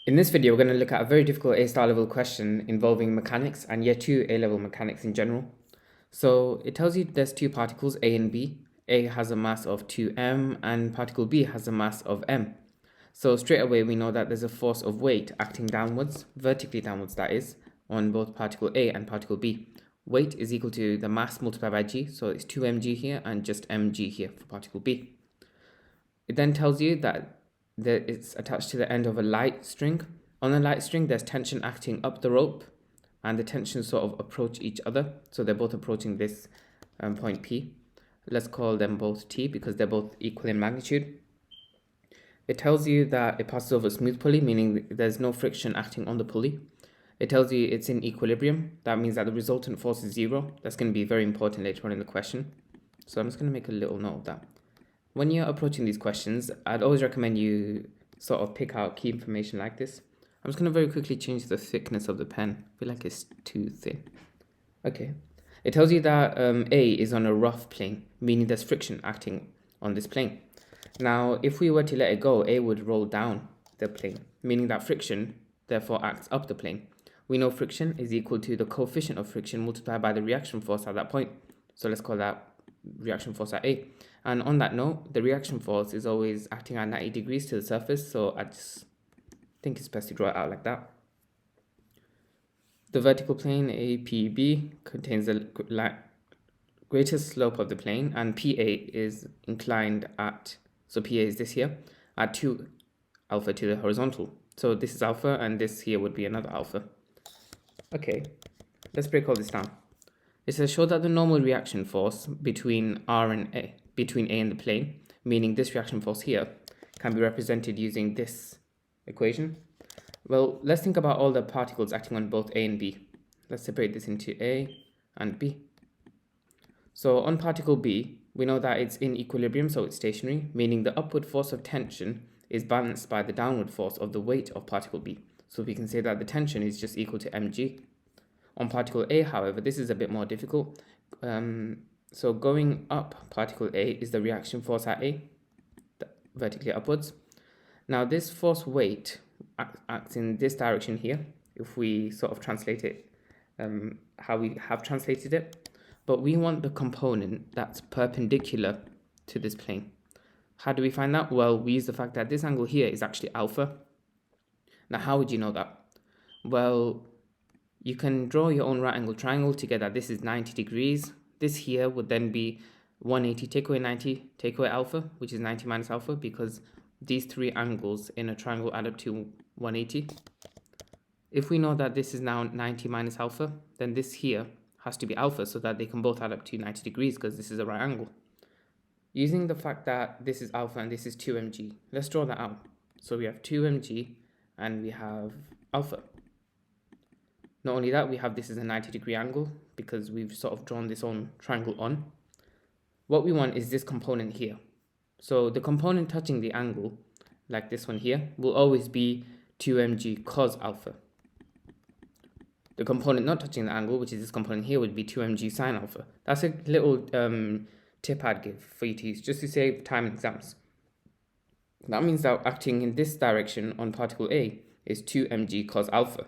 In this video, we're going to look at a very difficult A-star level question involving mechanics and year 2 A-level mechanics in general. So it tells you there's two particles, A and B. A has a mass of 2m and particle B has a mass of m. So straight away we know that there's a force of weight acting downwards, vertically downwards that is, on both particle A and particle B. Weight is equal to the mass multiplied by g, so it's 2mg here and just mg here for particle B. It then tells you that it's attached to the end of a light string. On the light string, there's tension acting up the rope, and the tensions sort of approach each other. So they're both approaching this point P. Let's call them both T because they're both equal in magnitude. It tells you that it passes over a smooth pulley, meaning there's no friction acting on the pulley. It tells you it's in equilibrium. That means that the resultant force is zero. That's going to be very important later on in the question. So I'm just going to make a little note of that. When you're approaching these questions, I'd always recommend you sort of pick out key information like this. I'm just going to very quickly change the thickness of the pen. I feel like it's too thin. Okay. It tells you that A is on a rough plane, meaning there's friction acting on this plane. Now, if we were to let it go, A would roll down the plane, meaning that friction therefore acts up the plane. We know friction is equal to the coefficient of friction multiplied by the reaction force at that point. So let's call that reaction force at A. And on that note, the reaction force is always acting at 90 degrees to the surface, so I just think it's best to draw it out like that. The vertical plane APB contains the greatest slope of the plane, and PA is inclined at, so PA is this here, at 2 alpha to the horizontal. So this is alpha, and this here would be another alpha. Okay, let's break all this down. It says show that the normal reaction force between R and A, between A and the plane, meaning this reaction force here, can be represented using this equation. Well, let's think about all the particles acting on both A and B. Let's separate this into A and B. So on particle B, we know that it's in equilibrium, so it's stationary, meaning the upward force of tension is balanced by the downward force of the weight of particle B. So we can say that the tension is just equal to mg. On particle A, however, this is a bit more difficult. So going up particle A is the reaction force at A, vertically upwards. Now this force weight acts in this direction here, if we sort of translate it how we have translated it. But we want the component that's perpendicular to this plane. How do we find that? Well, we use the fact that this angle here is actually alpha. Now, how would you know that? Well, you can draw your own right angle triangle to get that this is 90 degrees. This here would then be 180, take away 90, take away alpha, which is 90 minus alpha, because these three angles in a triangle add up to 180. If we know that this is now 90 minus alpha, then this here has to be alpha so that they can both add up to 90 degrees because this is a right angle. Using the fact that this is alpha and this is 2mg, let's draw that out. So we have 2mg and we have alpha. Not only that, we have this as a 90-degree angle because we've sort of drawn this own triangle on. What we want is this component here. So the component touching the angle, like this one here, will always be 2mg cos alpha. The component not touching the angle, which is this component here, would be 2mg sin alpha. That's a little tip I'd give for you to use, just to save time in exams. That means that acting in this direction on particle A is 2mg cos alpha.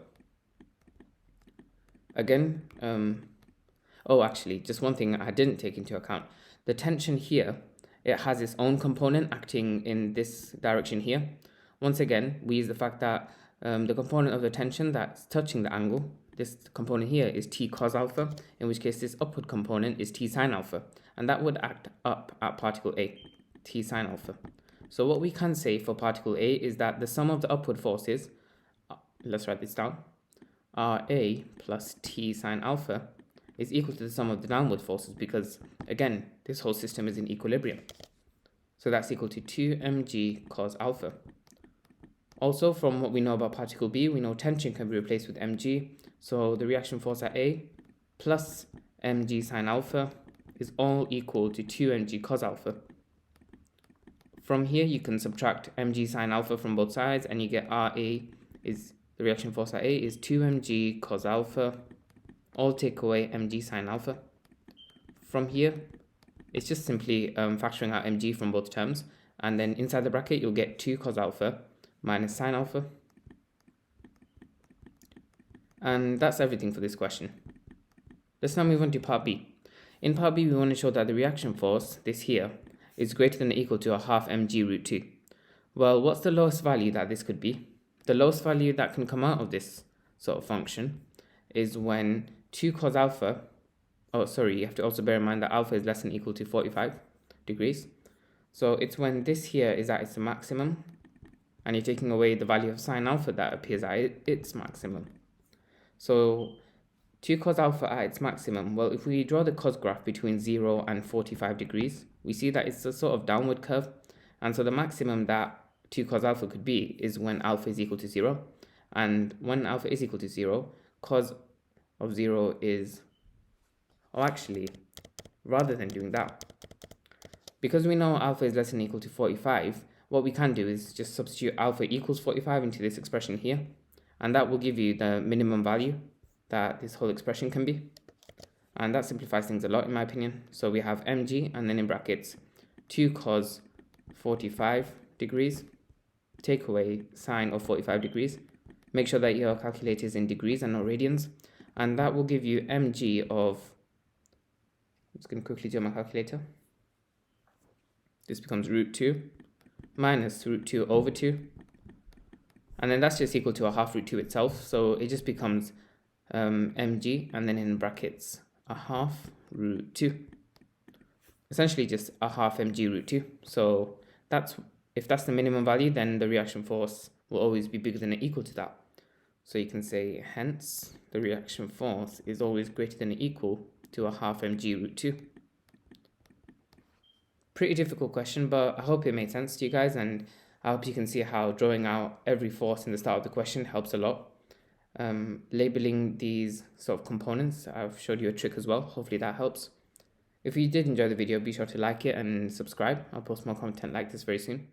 Again, actually, just one thing I didn't take into account. The tension here, it has its own component acting in this direction here. Once again, we use the fact that the component of the tension that's touching the angle, this component here is T cos alpha, in which case this upward component is T sin alpha, and that would act up at particle A, T sin alpha. So what we can say for particle A is that the sum of the upward forces, let's write this down, Ra plus T sin alpha is equal to the sum of the downward forces because, again, this whole system is in equilibrium. So that's equal to 2mg cos alpha. Also, from what we know about particle B, we know tension can be replaced with mg. So the reaction force at A plus mg sin alpha is all equal to 2mg cos alpha. From here, you can subtract mg sin alpha from both sides, and you get Ra is the reaction force at A is 2mg cos alpha, all take away mg sin alpha. From here, it's just simply factoring out mg from both terms, and then inside the bracket, you'll get 2 cos alpha minus sin alpha. And that's everything for this question. Let's now move on to part B. In part B, we want to show that the reaction force, this here, is greater than or equal to a half mg root 2. Well, what's the lowest value that this could be? The lowest value that can come out of this sort of function is when 2 cos alpha, you have to also bear in mind that alpha is less than or equal to 45 degrees. So it's when this here is at its maximum, and you're taking away the value of sine alpha that appears at its maximum. So 2 cos alpha at its maximum, well, if we draw the cos graph between 0 and 45 degrees, we see that it's a sort of downward curve. And so the maximum that 2 cos alpha could be is when alpha is equal to 0. And when alpha is equal to 0, cos of 0 is... Oh, actually, rather than doing that, because we know alpha is less than or equal to 45, what we can do is just substitute alpha equals 45 into this expression here. And that will give you the minimum value that this whole expression can be. And that simplifies things a lot in my opinion. So we have mg and then in brackets 2 cos 45 degrees, take away sine of 45 degrees. Make sure that your calculator is in degrees and not radians. And that will give you mg of, I'm just going to quickly do my calculator. This becomes root 2 minus root 2 over 2. And then that's just equal to a half root 2 itself. So it just becomes mg and then in brackets a half root 2. Essentially just a half mg root 2. So if that's the minimum value, then the reaction force will always be bigger than or equal to that. So you can say hence the reaction force is always greater than or equal to a half mg root 2. Pretty difficult question, but I hope it made sense to you guys, and I hope you can see how drawing out every force in the start of the question helps a lot. Labeling these sort of components, I've showed you a trick as well. Hopefully that helps. If you did enjoy the video, be sure to like it and subscribe. I'll post more content like this very soon.